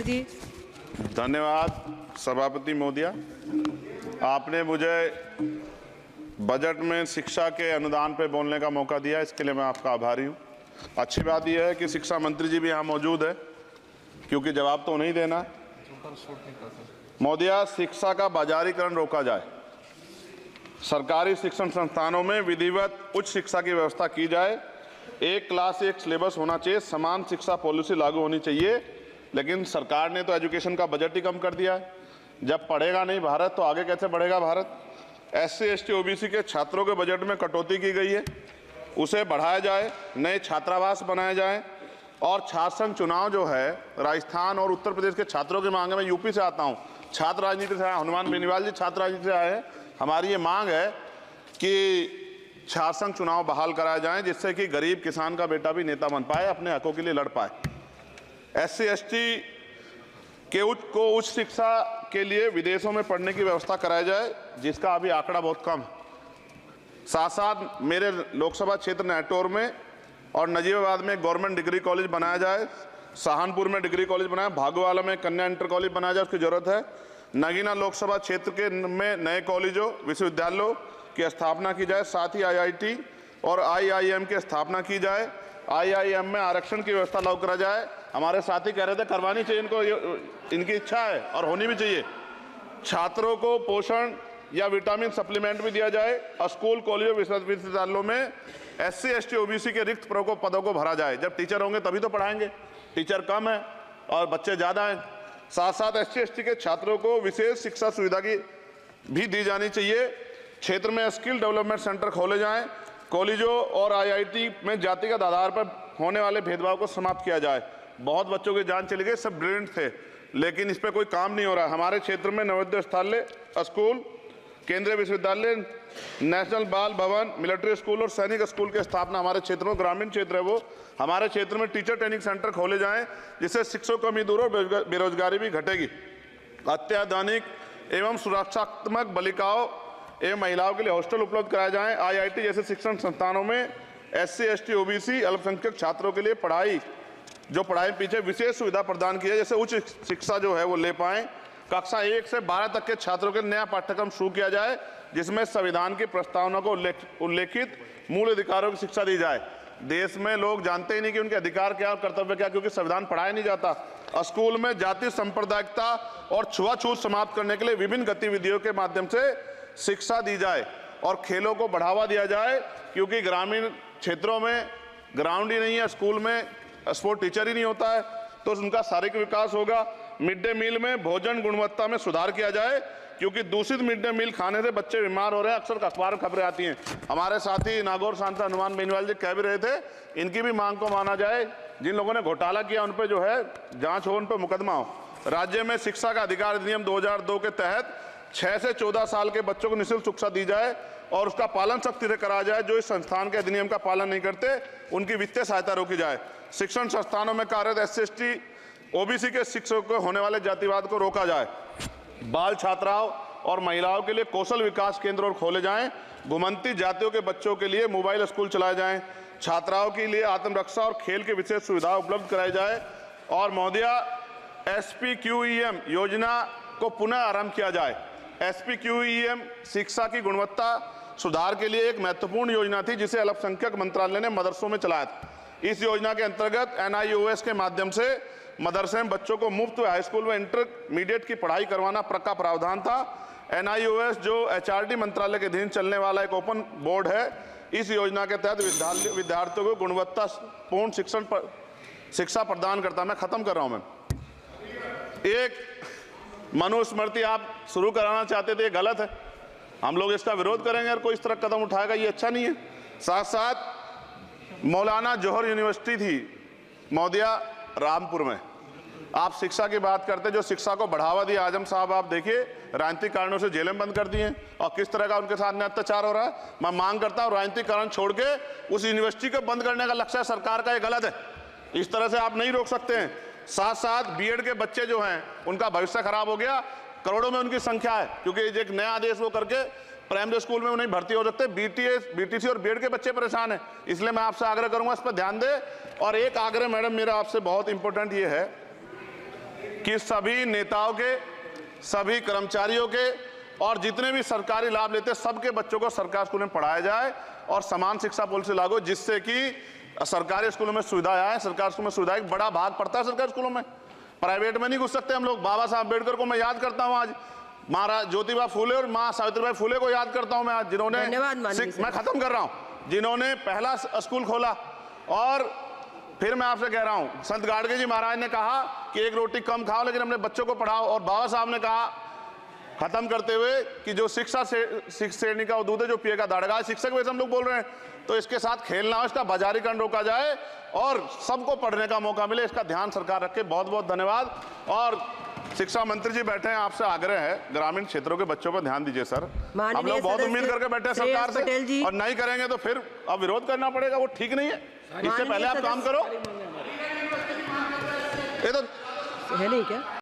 विधि। धन्यवाद सभापति महोदया। आपने मुझे बजट में शिक्षा के अनुदान पर बोलने का मौका दिया, इसके लिए मैं आपका आभारी हूँ। अच्छी बात यह है कि शिक्षा मंत्री जी भी यहाँ मौजूद है, क्योंकि जवाब तो नहीं देना। महोदया, शिक्षा का बाजारीकरण रोका जाए, सरकारी शिक्षण संस्थानों में विधिवत उच्च शिक्षा की व्यवस्था की जाए, एक क्लास एक सिलेबस होना चाहिए, समान शिक्षा पॉलिसी लागू होनी चाहिए। लेकिन सरकार ने तो एजुकेशन का बजट ही कम कर दिया है। जब पढ़ेगा नहीं भारत तो आगे कैसे बढ़ेगा भारत। SC ST OBC के छात्रों के बजट में कटौती की गई है, उसे बढ़ाया जाए, नए छात्रावास बनाए जाएं और छात्र संघ चुनाव जो है राजस्थान और उत्तर प्रदेश के छात्रों की मांग है। मैं यूपी से आता हूँ, छात्र राजनीति से आया, हनुमान बेनीवाल जी छात्र राजनीति से आए हैं। हमारी ये मांग है कि छात्र संघ चुनाव बहाल कराए जाएं, जिससे कि गरीब किसान का बेटा भी नेता बन पाए, अपने हकों के लिए लड़ पाए। SC ST के उच्च शिक्षा के लिए विदेशों में पढ़ने की व्यवस्था कराई जाए, जिसका अभी आंकड़ा बहुत कम है। साथ साथ मेरे लोकसभा क्षेत्र नैटौर में और नजीबाबाद में गवर्नमेंट डिग्री कॉलेज बनाया जाए, सहारनपुर में डिग्री कॉलेज बनाया, भागोवाला में कन्या इंटर कॉलेज बनाया जाए, उसकी जरूरत है। नगीना लोकसभा क्षेत्र के में नए कॉलेजों विश्वविद्यालयों की स्थापना की जाए, साथ ही IIT और IIM की स्थापना की जाए। IIM में आरक्षण की व्यवस्था लागू करा जाए। हमारे साथी कह रहे थे करवानी चाहिए, इनकी इच्छा है और होनी भी चाहिए। छात्रों को पोषण या विटामिन सप्लीमेंट भी दिया जाए। स्कूल कॉलेजों विश्वविद्यालयों में SC ST OBC के रिक्त पदों को भरा जाए। जब टीचर होंगे तभी तो पढ़ाएंगे, टीचर कम है और बच्चे ज़्यादा हैं। साथ साथ SC ST के छात्रों को विशेष शिक्षा सुविधा की भी दी जानी चाहिए। क्षेत्र में स्किल डेवलपमेंट सेंटर खोले जाएं। कॉलेजों और IIT में जातिगत आधार पर होने वाले भेदभाव को समाप्त किया जाए। बहुत बच्चों की जान चली गई, सब ब्रिलियंट थे, लेकिन इस पर कोई काम नहीं हो रहा। हमारे क्षेत्र में नवोदय विद्यालय स्कूल, केंद्रीय विश्वविद्यालय, नेशनल बाल भवन, मिलिट्री स्कूल और सैनिक स्कूल की स्थापना हमारे क्षेत्र में, ग्रामीण क्षेत्र है वो, हमारे क्षेत्र में टीचर ट्रेनिंग सेंटर खोले जाएं, जिससे शिक्षकों की कमी दूर और बेरोजगारी भी घटेगी। अत्याधुनिक एवं सुरक्षात्मक बालिकाओं एवं महिलाओं के लिए हॉस्टल उपलब्ध कराए जाएं। IIT जैसे शिक्षण संस्थानों में SC ST OBC अल्पसंख्यक छात्रों के लिए पढ़ाई पीछे विशेष सुविधा प्रदान की है, जैसे उच्च शिक्षा जो है वो ले पाएं। कक्षा 1 से 12 तक के छात्रों के नया पाठ्यक्रम शुरू किया जाए, जिसमें संविधान की प्रस्तावना को उल्लेखित मूल अधिकारों की शिक्षा दी जाए। देश में लोग जानते ही नहीं कि उनके अधिकार क्या और कर्तव्य क्या, क्योंकि संविधान पढ़ाया नहीं जाता। स्कूल में जाति सांप्रदायिकता और छुआछूत समाप्त करने के लिए विभिन्न गतिविधियों के माध्यम से शिक्षा दी जाए और खेलों को बढ़ावा दिया जाए, क्योंकि ग्रामीण क्षेत्रों में ग्राउंड ही नहीं है, स्कूल में स्पोर्ट टीचर ही नहीं होता है, तो उनका शारीरिक विकास होगा। मिड डे मील में भोजन गुणवत्ता में सुधार किया जाए, क्योंकि दूषित मिड डे मील खाने से बच्चे बीमार हो रहे हैं, अक्सर अखबार में खबरें आती हैं। हमारे साथी नागौर सांसद हनुमान बेनीवाल जी कह भी रहे थे, इनकी भी मांग को माना जाए। जिन लोगों ने घोटाला किया उन पर जो है जांच हो, उन पर मुकदमा हो। राज्य में शिक्षा का अधिकार अधिनियम 2002 के तहत 6 से 14 साल के बच्चों को निःशुल्क शिक्षा दी जाए और उसका पालन सख्ती से कराया जाए। जो इस संस्थान के अधिनियम का पालन नहीं करते उनकी वित्तीय सहायता रोकी जाए। शिक्षण संस्थानों में कार्यरत SC ST OBC के शिक्षकों को होने वाले जातिवाद को रोका जाए। बाल छात्राओं और महिलाओं के लिए कौशल विकास केंद्र खोले जाएं। घुमंती जातियों के बच्चों के लिए मोबाइल स्कूल चलाए जाएं। छात्राओं के लिए आत्मरक्षा और खेल की विशेष सुविधा उपलब्ध कराई जाए। और महोदया, SPQEM योजना को पुनः आरंभ किया जाए। SPQEM शिक्षा की गुणवत्ता सुधार के लिए एक महत्वपूर्ण योजना थी, जिसे अल्पसंख्यक मंत्रालय ने मदरसों में चलाया था। इस योजना के अंतर्गत NIOS के माध्यम से मदरसे में बच्चों को मुफ्त हाई स्कूल व इंटरमीडिएट की पढ़ाई करवाना का प्रावधान था। NIOS जो HRD मंत्रालय के अधीन चलने वाला एक ओपन बोर्ड है, इस योजना के तहत विद्यार्थियों को गुणवत्तापूर्ण शिक्षा प्रदान करता। मैं खत्म कर रहा हूं। मैं एक मनुस्मृति आप शुरू कराना चाहते थे, ये गलत है, हम लोग इसका विरोध करेंगे और कोई इस तरह कदम उठाएगा, ये अच्छा नहीं है। साथ साथ मौलाना जौहर यूनिवर्सिटी थी महोदया रामपुर में, आप शिक्षा की बात करते, जो शिक्षा को बढ़ावा दिया आजम साहब, आप देखिए राजनीतिक कारणों से जेलें बंद कर दी हैं और किस तरह का उनके साथ अत्याचार हो रहा है। मैं मांग करता हूं राजनीतिक कारण छोड़ के उस यूनिवर्सिटी को बंद करने का लक्ष्य सरकार का, ये गलत है, इस तरह से आप नहीं रोक सकते हैं। साथ साथ BEd के बच्चे जो हैं उनका भविष्य खराब हो गया, करोड़ों में उनकी संख्या है, क्योंकि एक नया आदेश वो करके प्राइमरी स्कूल में नहीं भर्ती हो सकते। BTC और BEd के बच्चे परेशान हैं। इसलिए मैं आपसे आग्रह करूंगा इस पर ध्यान दें। और एक आग्रह मैडम मेरा आपसे बहुत इंपॉर्टेंट ये है कि सभी नेताओं के, सभी कर्मचारियों के और जितने भी सरकारी लाभ लेते हैं सबके बच्चों को सरकारी स्कूल में पढ़ाया जाए और समान शिक्षा पॉलिसी लागू, जिससे कि सरकारी स्कूलों में सुविधाएं आए। सरकारी स्कूल में सुविधाएं एक बड़ा भाग पड़ता है सरकारी स्कूलों में, प्राइवेट में नहीं घुस सकते हम लोग। बाबा साहब अम्बेडकर को मैं याद करता हूं आज, महाराज ज्योतिबा फूले और मां सावित्रीबाई फूले को याद करता हूं मैं आज, जिन्होंने, मैं खत्म कर रहा हूं, जिन्होंने पहला स्कूल खोला। और फिर मैं आपसे कह रहा हूं, संत गाडगे जी महाराज ने कहा कि एक रोटी कम खाओ लेकिन अपने बच्चों को पढ़ाओ। और बाबा साहब ने कहा खत्म करते हुए कि जो शिक्षा श्रेणी का दूध है जो पिएगा दाड़ेगा। शिक्षक वैसे हम लोग बोल रहे हैं, तो इसके साथ खेलना हो, इसका बाजारीकरण रोका जाए और सबको पढ़ने का मौका मिले, इसका ध्यान सरकार रखे। बहुत बहुत धन्यवाद। और शिक्षा मंत्री जी बैठे हैं, आपसे आग्रह है ग्रामीण क्षेत्रों के बच्चों पर ध्यान दीजिए सर। हम लोग बहुत उम्मीद करके बैठे हैं सरकार से, और नहीं करेंगे तो फिर अब विरोध करना पड़ेगा, वो ठीक नहीं है। इससे पहले आप काम करो। ये तो है नहीं क्या?